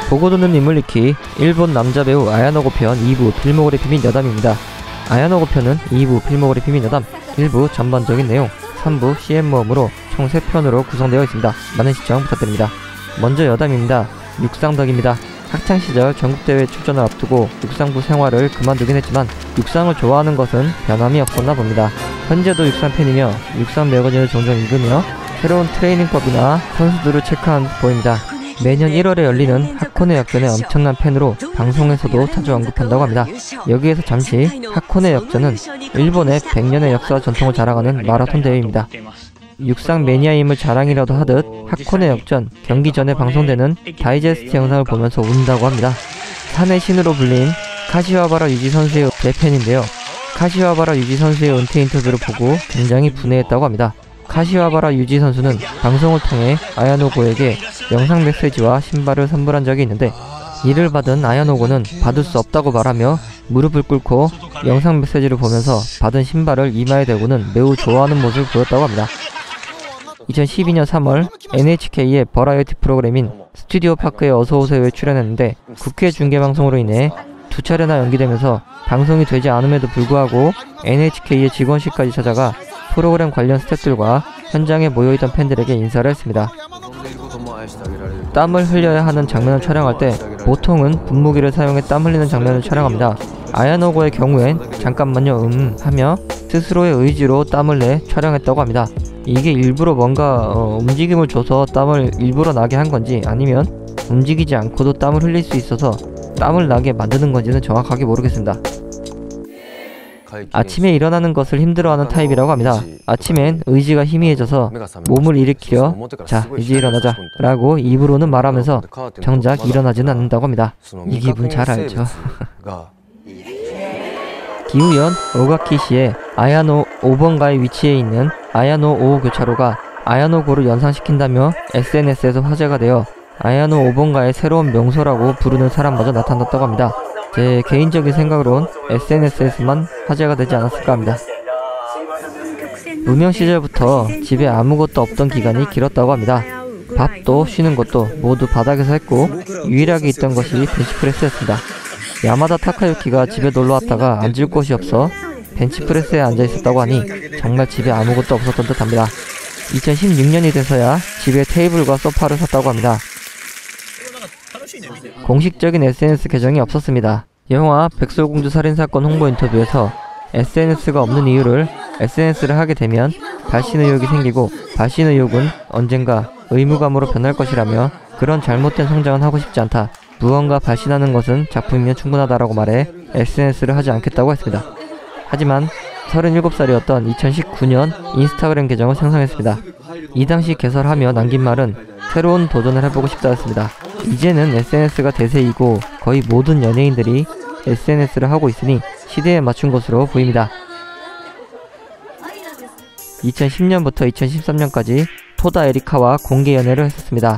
보고도는 인물리키 일본 남자 배우 아야노고 편 2부 빌모골의 비밀 여담입니다. 아야노고 편은 2부 빌모골의 비밀 여담, 1부 전반적인 내용, 3부 CM 모음으로 총 3편으로 구성되어 있습니다. 많은 시청 부탁드립니다. 먼저 여담입니다. 육상덕입니다. 학창시절 전국대회 출전을 앞두고 육상부 생활을 그만두긴 했지만 육상을 좋아하는 것은 변함이 없었나 봅니다. 현재도 육상팬이며 육상 매거진을 종종 읽으며 새로운 트레이닝법이나 선수들을 체크한 보입니다. 매년 1월에 열리는 하코네 역전의 엄청난 팬으로 방송에서도 자주 언급한다고 합니다. 여기에서 잠시 하코네 역전은 일본의 100년의 역사와 전통을 자랑하는 마라톤 대회입니다. 육상 매니아임을 자랑이라도 하듯 하코네 역전 경기 전에 방송되는 다이제스트 영상을 보면서 운다고 합니다. 산의 신으로 불린 카시와바라 유지 선수의 대팬인데요. 카시와바라 유지 선수의 은퇴 인터뷰를 보고 굉장히 분해했다고 합니다. 카시와바라 유지 선수는 방송을 통해 아야노고에게 영상 메시지와 신발을 선물한 적이 있는데 이를 받은 아야노고는 받을 수 없다고 말하며 무릎을 꿇고 영상 메시지를 보면서 받은 신발을 이마에 대고는 매우 좋아하는 모습을 보였다고 합니다. 2012년 3월 NHK의 버라이어티 프로그램인 스튜디오 파크의 어서오세요에 출연했는데 국회 중계방송으로 인해 2차례나 연기되면서 방송이 되지 않음에도 불구하고 NHK의 직원실까지 찾아가 프로그램 관련 스태프들과 현장에 모여있던 팬들에게 인사를 했습니다. 땀을 흘려야 하는 장면을 촬영할 때 보통은 분무기를 사용해 땀 흘리는 장면을 촬영합니다. 아야노고의 경우엔 잠깐만요 하며 스스로의 의지로 땀을 내 촬영했다고 합니다. 이게 일부러 뭔가 움직임을 줘서 땀을 일부러 나게 한 건지 아니면 움직이지 않고도 땀을 흘릴 수 있어서 땀을 나게 만드는 건지는 정확하게 모르겠습니다. 아침에 일어나는 것을 힘들어하는 타입이라고 합니다. 아침엔 의지가 희미해져서 몸을 일으키려 자 이제 일어나자 라고 입으로는 말하면서 정작 일어나지는 않는다고 합니다. 이 기분 잘 알죠. 기우현 오가키시의 아야노 5번가에 위치해 있는 아야노 5호 교차로가 아야노고를 연상시킨다며 SNS에서 화제가 되어 아야노 5번가의 새로운 명소라고 부르는 사람마저 나타났다고 합니다. 제 개인적인 생각으론 SNS에서만 화제가 되지 않았을까 합니다. 무명 시절부터 집에 아무것도 없던 기간이 길었다고 합니다. 밥도 쉬는 것도 모두 바닥에서 했고 유일하게 있던 것이 벤치프레스였습니다. 야마다 타카유키가 집에 놀러왔다가 앉을 곳이 없어 벤치프레스에 앉아있었다고 하니 정말 집에 아무것도 없었던 듯 합니다. 2016년이 돼서야 집에 테이블과 소파를 샀다고 합니다. 공식적인 SNS 계정이 없었습니다. 영화 백설공주 살인사건 홍보 인터뷰에서 SNS가 없는 이유를 SNS를 하게 되면 발신 의혹이 생기고 발신 의혹은 언젠가 의무감으로 변할 것이라며 그런 잘못된 성장은 하고 싶지 않다. 무언가 발신하는 것은 작품이면 충분하다라고 말해 SNS를 하지 않겠다고 했습니다. 하지만 37살이었던 2019년 인스타그램 계정을 생성했습니다. 이 당시 개설하며 남긴 말은 새로운 도전을 해보고 싶다였습니다. 이제는 SNS가 대세이고 거의 모든 연예인들이 SNS를 하고 있으니 시대에 맞춘 것으로 보입니다. 2010년부터 2013년까지 토다 에리카와 공개 연애를 했었습니다.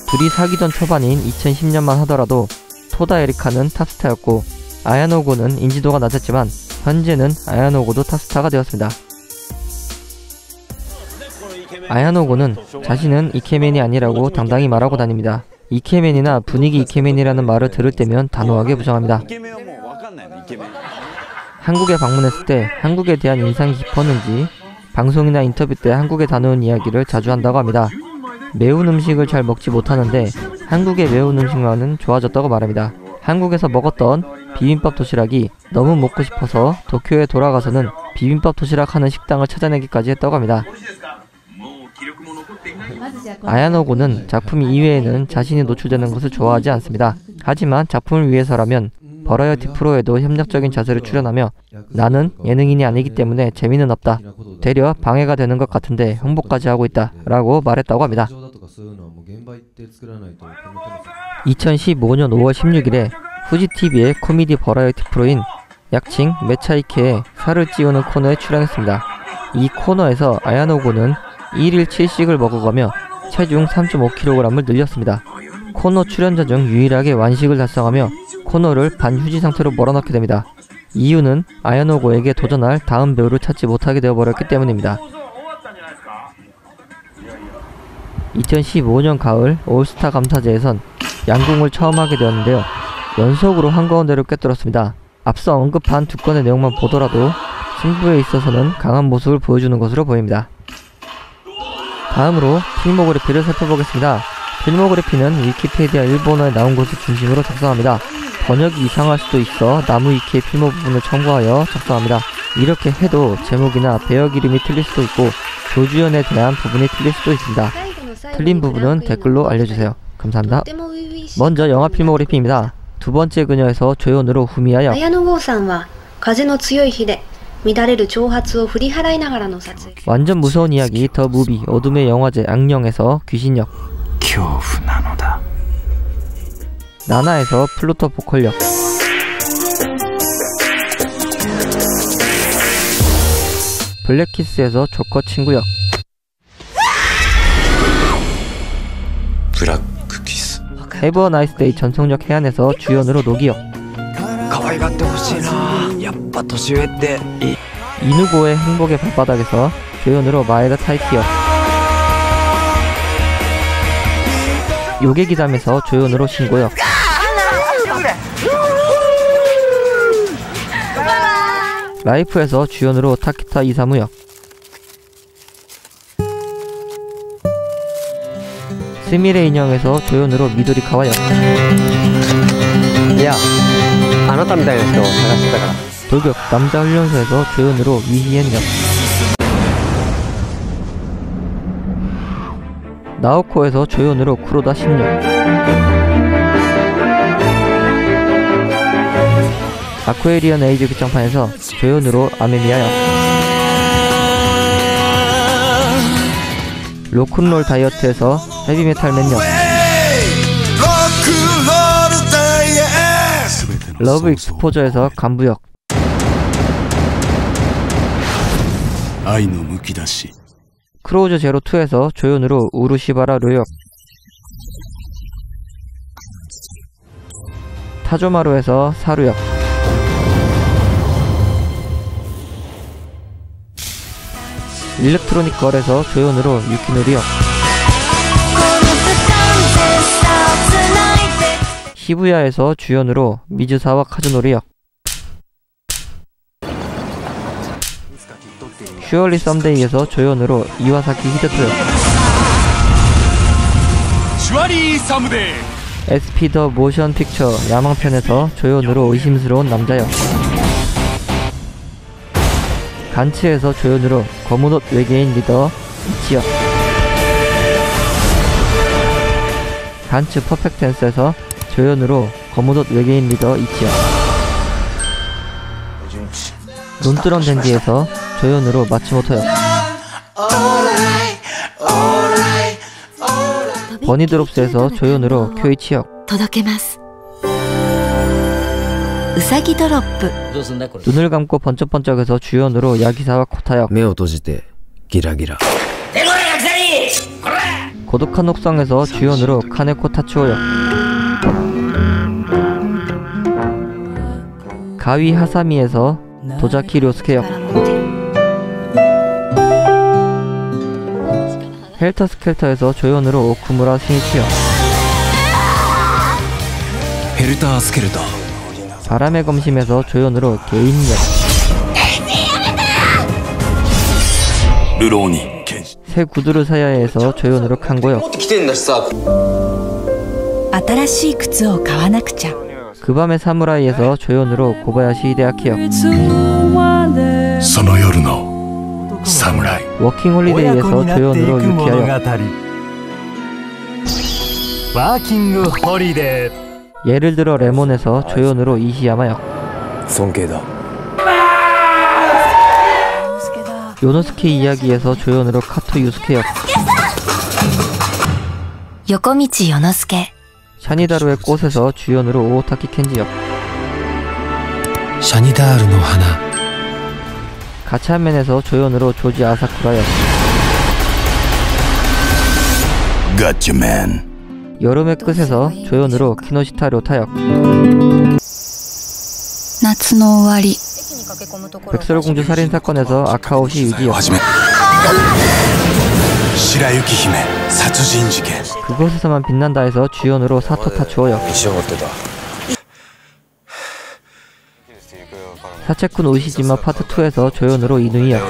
둘이 사귀던 초반인 2010년만 하더라도 토다 에리카는 탑스타였고 아야노고는 인지도가 낮았지만 현재는 아야노고도 탑스타가 되었습니다. 아야노고는 자신은 이케맨이 아니라고 당당히 말하고 다닙니다. 이케맨이나 분위기 이케맨이라는 말을 들을 때면 단호하게 부정합니다. 한국에 방문했을 때 한국에 대한 인상이 깊었는지 방송이나 인터뷰 때 한국에 다녀온 이야기를 자주 한다고 합니다. 매운 음식을 잘 먹지 못하는데 한국의 매운 음식만은 좋아졌다고 말합니다. 한국에서 먹었던 비빔밥 도시락이 너무 먹고 싶어서 도쿄에 돌아가서는 비빔밥 도시락 하는 식당을 찾아내기까지 했다고 합니다. 아야노고는 작품 이외에는 자신이 노출되는 것을 좋아하지 않습니다. 하지만 작품을 위해서라면 버라이어티 프로에도 협력적인 자세로 출연하며 나는 예능인이 아니기 때문에 재미는 없다. 되려 방해가 되는 것 같은데 홍보까지 하고 있다 라고 말했다고 합니다. 2015년 5월 16일에 후지TV의 코미디 버라이어티 프로인 약칭 메차이케의 살을 찌우는 코너에 출연했습니다. 이 코너에서 아야노고는 1일 7식을 먹어가며 체중 3.5kg을 늘렸습니다. 코너 출연자 중 유일하게 완식을 달성하며 코너를 반휴지 상태로 몰아넣게 됩니다. 이유는 아야노고에게 도전할 다음 배우를 찾지 못하게 되어버렸기 때문입니다. 2015년 가을 올스타 감사제에선 양궁을 처음 하게 되었는데요. 연속으로 한가운데를 꿰뚫었습니다. 앞서 언급한 두 건의 내용만 보더라도 승부에 있어서는 강한 모습을 보여주는 것으로 보입니다. 다음으로 필모그래피를 살펴보겠습니다. 필모그래피는 위키피디아 일본어에 나온 것을 중심으로 작성합니다. 번역이 이상할 수도 있어 나무 위키의 필모 부분을 참고하여 작성합니다. 이렇게 해도 제목이나 배역 이름이 틀릴 수도 있고 조주연에 대한 부분이 틀릴 수도 있습니다. 틀린 부분은 댓글로 알려주세요. 감사합니다. 먼저 영화 필모그래피입니다. 두 번째 그녀에서 조연으로 후미야 역. 완전 무서운 이야기 더 무비 어둠의 영화제 악령에서 귀신 역. 나나에서 플루토 보컬 역. 블랙키스에서 조커 친구 역. 블랙키스. 해브 어 나이스 데이 전속력 해안에서 주연으로 노기 역. 이누고의 행복의 발바닥에서 조연으로 마에다 타이키 역. 요괴기담에서 조연으로 신고 역. 라이프에서 주연으로 타키타 이사무 역. 스미레 인형에서 조연으로 미도리 카와 역. 야, あなたみたいな人を探してたから。 돌격 남자 훈련소에서 조연으로 위히엔 역. 나오코에서 조연으로 쿠로다 신역. 아쿠에리언 에이즈 극장판에서 조연으로 아메미야 역. 로큰롤 다이어트에서 헤비메탈 맨 역. 러브 익스포저에서 간부역. 크로우즈 제로2에서 조연으로 우루시바라 료역. 타조마루에서 사루역. 일렉트로닉 걸에서 조연으로 유키노리역. 시부야에서 주연으로 미즈사와 카즈노리역. 슈얼리 썸데이에서 조연으로 이와사키 히데토역. SP 더 모션 픽처 야망편에서 조연으로 의심스러운 남자역. 간츠에서 조연으로 검은옷 외계인 리더 이치역. 간츠 퍼펙트댄스에서 조연으로 검은옷 외계인 리더 이치역. 론뚜런 댄디에서 조연으로 마츠모토역. 버니드롭스에서 조연으로 쿄이치역. 눈을 감고 번쩍번쩍해서 주연으로 야기사와 코타역. 고독한 옥상에서 주연으로 카네코 타츠오역. 가위 하사미에서 도자키 료스케역. 헬터스켈터에서 조연으로 오쿠무라 신이치역. 바람의 검심에서 조연으로 개인역. 새 구두를 사야에서 조연으로 칸고역. 그 밤의 사무라이에서 조연으로 고바야시 히데아키역. 워킹 홀리데이에서 조연으로 유키아역. 예를 들어 레몬에서 조연으로 이시야마역. 요노스케 이야기에서 조연으로 카토 유스케역. 요코미치 요노스케. 샤니다루의 꽃에서 주연으로 오오타키 켄지역. 샤니다루의 하나. 가차맨에서 조연으로 조지 아사쿠라역. 가차맨. 여름의 끝에서 조연으로 키노시타 료타역. 백설공주 살인사건에서 아카오시 유지역. 시라유키 히메. 殺人事件 그곳에서만 빛난다에서 주연으로 사토 타츠오 역, 一生追ってた 사체쿤 오시지마 파트 2에서 조연으로 이누이 역,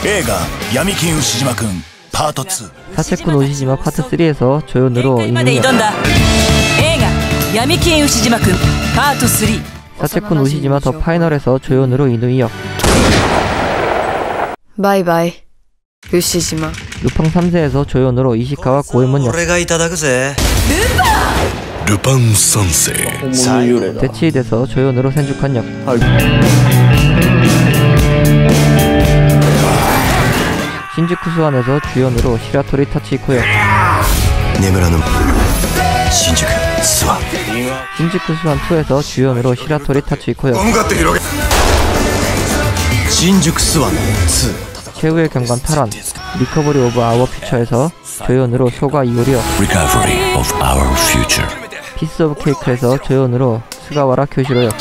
映画闇金牛島くんパート2 사체쿤 오시지마 파트 3에서 조연으로 限界まで 이누이 挑ん 역, だ映画闇金牛島くんパート3 사체쿤 오시지마 더 파이널에서 조연으로 이누이 역, バイバイ牛島 루팡 3세에서 조연으로 이시카와 고에몬 역, 俺がいただくぜルパン三世 데치이드에서 조연으로 센주칸 역, 신주쿠 수완에서 주연으로 시라토리 타치히코 역, 眠らぬ新宿スワン 신주쿠 수완 2에서 주연으로 시라토리 타치히코 역, 向かって広げ新宿スワン2 최후의 경관 탈환, 리커버리 오브 아워 퓨처에서 조연으로 소가 이오리 역, Recovery of our future 피스 오브 케이크에서 조연으로 스가와라 교시로 역,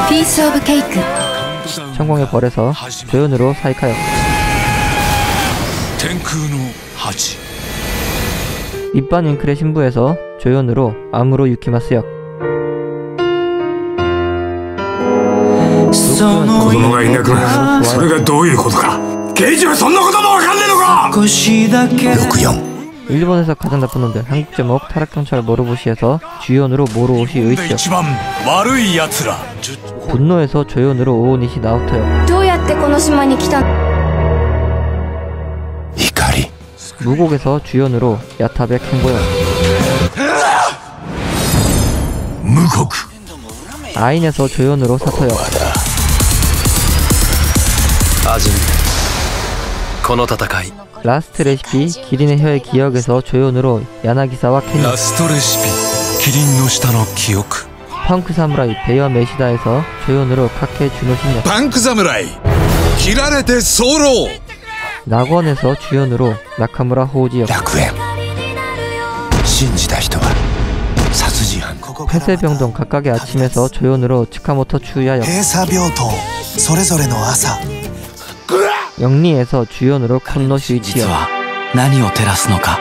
ピースオブケイク 천공의 벌에서 조연으로 사이카 역, 天空の恥 립반 윙클의 신부에서 조연으로 아무로 유키마스 역, その子供がいなくなるそれがどういうことか刑事はそんなこともわかんねえのか少しだけ64 일본에서 가장 나쁜 놈들 한국 제목 타락경찰 모로보시에서 주연으로 모로오시 의시 역, 一番悪い奴ら 분노에서 조연으로 오오니시 나오토 역, どうやってこの島に来たの 怒り 무곡에서 주연으로 야타백 행보 역, 無国 아인에서 조연으로 사토 역, 味見この戦い 라스트 레시피 기린의 혀의 기억에서 조연으로 야나기사와 켄 역, ラストレシピキリンの下の記憶 펑크 사무라이 베어 메시다에서 조연으로 카케 주노신 역, パンク侍切られて早漏 낙원에서 주연으로 나카무라 호우지 역, 楽園信じた人は殺人犯 폐쇄병동 각각의 아침에서 조연으로 츠카모토 추야 역, 閉鎖病棟それぞれの朝 영리에서 주연으로 콘노 슈이치 実 역, は何を照らすのか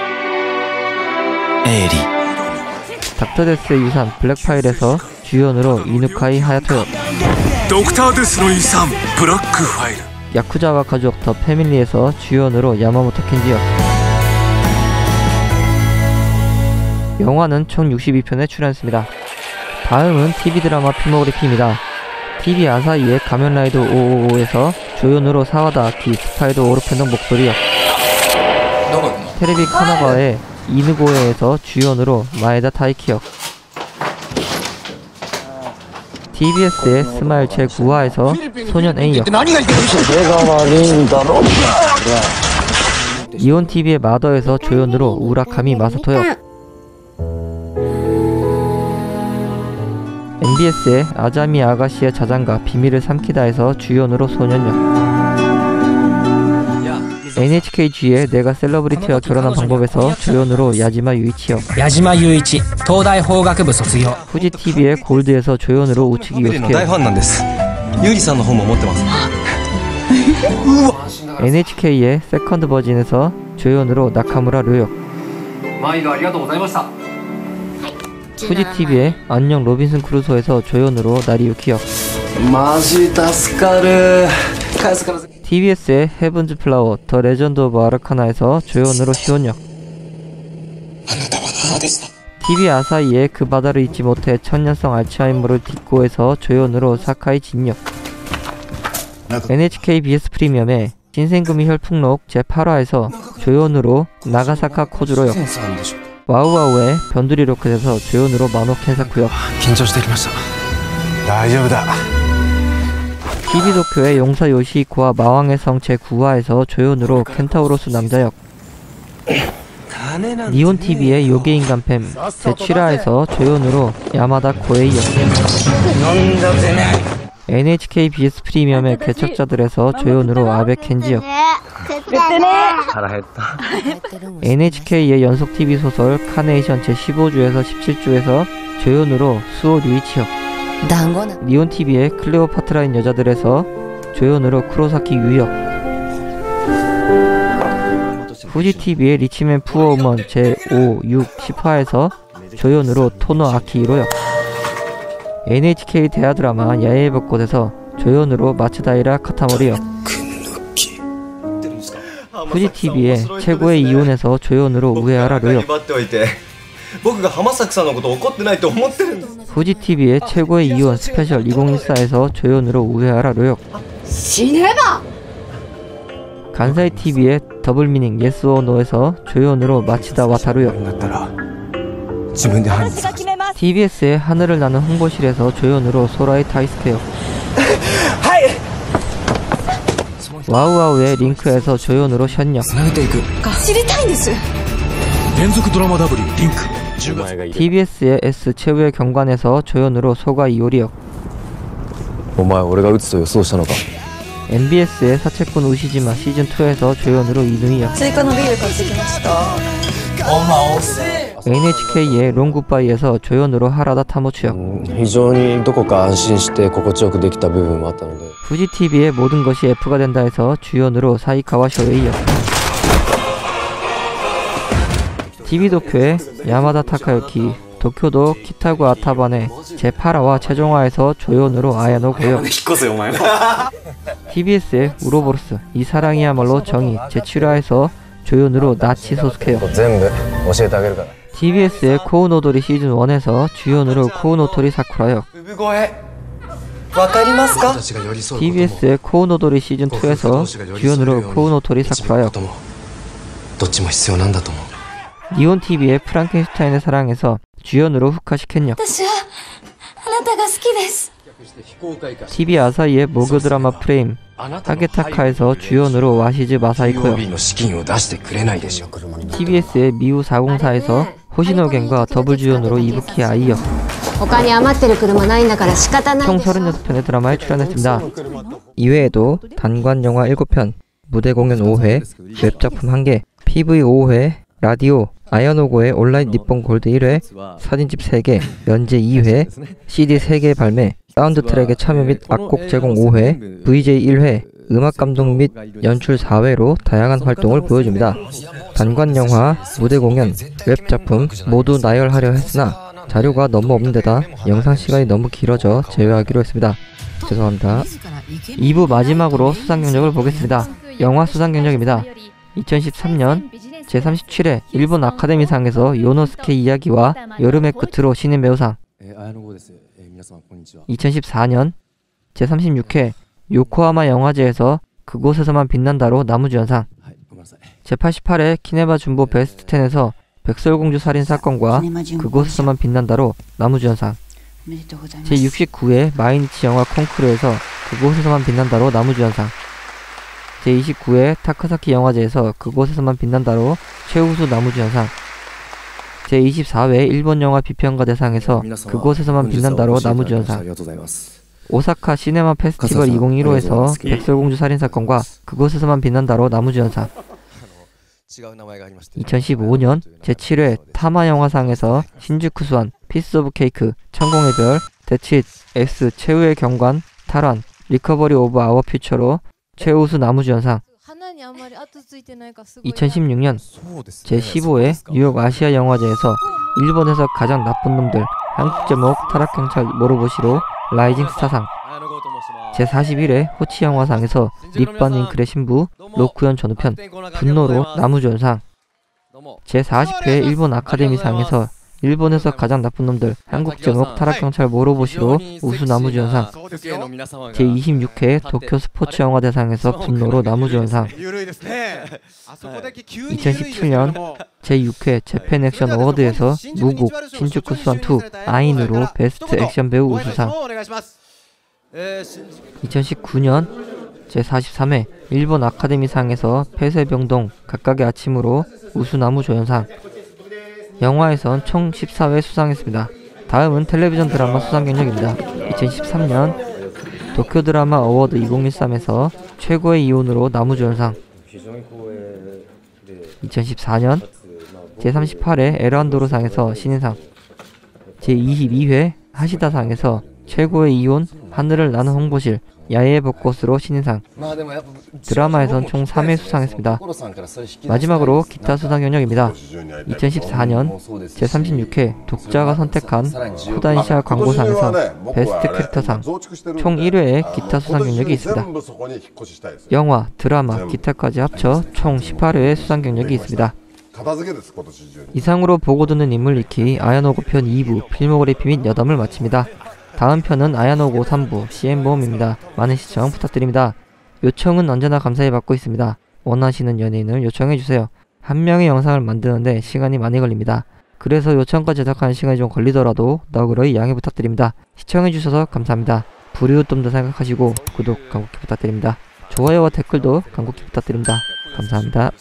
エイリ 닥터데스의 유산 블랙파일에서 주연으로 이누카이 하야토 역, ドクターデスの遺産ブラックファイル 야쿠자와 가족 더 패밀리에서 주연으로 야마모토 켄지 역. 영화는 총 62편에 출연했습니다. 다음은 TV 드라마 필모그래피입니다. TV 아사히의 가면라이더 555에서 조연으로 사와다 아키 스파이더 오르펜동 목소리 역, 테레비 카나바의 이누고에에서 주연으로 마에다 타이키 역, TBS의 스마일 제9화에서 소년 A 역, 이온TV의 마더에서 조연으로 우라카미 마사토 역, MBS의 아자미 아가씨의 자장가 비밀을 삼키다에서 주연으로 소년 역, NHKG의 내가 셀러브리티와 결혼한 방법에서 조연으로 야지마 유이치 역, 矢島雄一東大法学部卒業 후지TV의 골드에서 조연으로 우츠기 요스케 역, ファンなんですユリさんの本も持ってます NHK의 세컨드 버진에서 조연으로 나카무라 류 역, 毎度ありがとうございました 후지TV의 안녕 로빈슨 크루소에서 조연으로 나리유키 역, マジ助かる返すから TBS의 헤븐즈 플라워 더 레전드 오브 아르카나에서 조연으로 시온 역, TV 아사히의 그 바다를 잊지 못해 천년성 알츠하이머를 딛고에서 조연으로 사카이 진역, NHK BS 프리미엄의 신생금이 혈풍록 제8화에서 조연으로 나가사카 코즈로 역, 와우와우의 변두리 로켓에서 조연으로 마노 켄사쿠 역, 緊張してきました大丈夫だ TV 도쿄의 용사 요시히코와 마왕의 성 제9화에서 조연으로 켄타우로스 남자 역, 니온TV의 요괴인간팸 제7화에서 조연으로 야마다 고에이 역, NHK BS 프리미엄의 개척자들에서 조연으로 아베 켄지 역, NHK의 연속 TV 소설 카네이션 제15주에서 17주에서 조연으로 수호 류이치 역, 団子な 니온TV의 클레오파트라인 여자들에서 조연으로 쿠로사키 유역, 후지TV의 리치맨 푸어우먼 제5, 6, 10화에서 조연으로 토노 아키히로 역. NHK 대하 드라마 야외의 벚꽃에서 조연으로 마츠다이라 카타모리 역. 후지TV의 최고의 이혼에서 조연으로 우에하라 료 역. 후지TV의 최고의 이혼 스페셜 2014에서 조연으로 우에하라 료 역. 간사이TV의 더블미닝 예스 오 노에서 조연으로 마치다 와타루 역. TBS의 하늘을 나는 홍보실에서 조연으로 소라이 타이스케 역. 와우와우의 링크에서 조연으로 션역. TBS의 S 최후의 경관에서 조연으로 소가 이오리 역. MBS의 사채꾼 우시지마 시즌2에서 조연으로 이누이 역. NHK의 롱굿바이에서 조연으로 하라다 타모츠 역. 후지TV의 모든 것이 F가 된다에서 주연으로 사이카와 쇼웨이 역. TV도쿄의 야마다 타카유키, 도쿄도 키타구 아타반의 제8화와 최종화에서 조연으로 아야노 고역. TBS의 우로보로스 이 사랑이야말로 정의 제7화에서 조연으로 나치 소스케요. TBS의 코우노도리 시즌1에서 주연으로 코우노토리 사쿠라역. TBS의 코우노도리 시즌2에서 주연으로 코우노토리 사쿠라역. 니온TV의 프랑켄슈타인의 사랑에서 주연으로 후카시켄역. TV 아사히의 모교 드라마 프레임 하게타카에서 주연으로 와시즈 마사이코역. TBS의 미우 404에서 호시노겐과 더블 주연으로 이부키 아이역. 총 36편의 드라마에 출연했습니다. 이외에도 단관 영화 7편, 무대 공연 5회, 웹작품 1개, PV 5회, 라디오, 아야노고의 온라인 니폰 골드 1회, 사진집 3개, 연재 2회, CD 3개 발매, 사운드 트랙에 참여 및 악곡 제공 5회, VJ 1회, 음악 감독 및 연출 4회로 다양한 활동을 보여줍니다. 단관 영화, 무대 공연, 웹작품 모두 나열하려 했으나 자료가 너무 없는 데다 영상 시간이 너무 길어져 제외하기로 했습니다. 죄송합니다. 2부 마지막으로 수상 경력을 보겠습니다. 영화 수상 경력입니다. 2013년 제37회 일본 아카데미상에서 요노스케 이야기와 여름의 끝으로 신인 배우상. 2014년 제36회 요코하마 영화제에서 그곳에서만 빛난다로 나무주연상. 제88회 키네바 준보 베스트 10에서 백설공주 살인 사건과 그곳에서만 빛난다로 나무주연상. 제69회 마이니치 영화 콩쿠르에서 그곳에서만 빛난다로 나무주연상. 제29회 타카사키 영화제에서 그곳에서만 빛난다로 최우수 나무주연상. 제24회 일본 영화 비평가 대상에서 그곳에서만 빛난다로 나무주연상. 오사카 시네마 페스티벌 2015에서 백설공주 살인사건과 그곳에서만 빛난다로 나무주연상. 2015년 제7회 타마 영화상에서 신주쿠 수완, 피스 오브 케이크, 천공의 별, 대칫, S 최후의 경관, 탈환, 리커버리 오브 아워 퓨처로 최우수 나무주연상. 2016년 제15회 뉴욕 아시아 영화제에서 일본에서 가장 나쁜 놈들 한국 제목 타락경찰 모로보시로 라이징 스타상. 제41회 호치 영화상에서 립반 윙클의 신부 로쿠연 전우편 분노로 나무주연상. 제40회 일본 아카데미상에서 일본에서 가장 나쁜 놈들 한국 제목 타락경찰 모로보시로 우수 나무주연상. 제26회 도쿄 스포츠 영화 대상에서 분노로 나무주연상. 2017년 제6회 재팬 액션 어워드에서 무국 신주쿠 수완2 아인으로 베스트 액션 배우 우수상. 2019년 제43회 일본 아카데미상에서 폐쇄병동 각각의 아침으로 우수 나무조연상. 영화에선 총 14회 수상했습니다. 다음은 텔레비전 드라마 수상 경력입니다. 2013년 도쿄 드라마 어워드 2013에서 최고의 이혼으로 나무주연상. 2014년 제38회 에르안도르상에서 신인상. 제22회 하시다상에서 최고의 이혼 하늘을 나는 홍보실, 야외의 벚꽃으로 신인상. 드라마에선 총 3회 수상했습니다. 마지막으로 기타 수상 경력입니다. 2014년 제36회 독자가 선택한 코다니샤 광고상에서 베스트 캐릭터상, 총 1회의 기타 수상 경력이 있습니다. 영화, 드라마, 기타까지 합쳐 총 18회의 수상 경력이 있습니다. 이상으로 보고 듣는 인물 익히 아야노고 편 2부 필모그래피 및 여담을 마칩니다. 다음 편은 아야노고 3부 CM모험입니다. 많은 시청 부탁드립니다. 요청은 언제나 감사히 받고 있습니다. 원하시는 연예인을 요청해주세요. 한 명의 영상을 만드는데 시간이 많이 걸립니다. 그래서 요청까지 제작하는 시간이 좀 걸리더라도 너그러이 양해 부탁드립니다. 시청해주셔서 감사합니다. 불이웃dom도 생각하시고 구독 간곡히 부탁드립니다. 좋아요와 댓글도 간곡히 부탁드립니다. 감사합니다.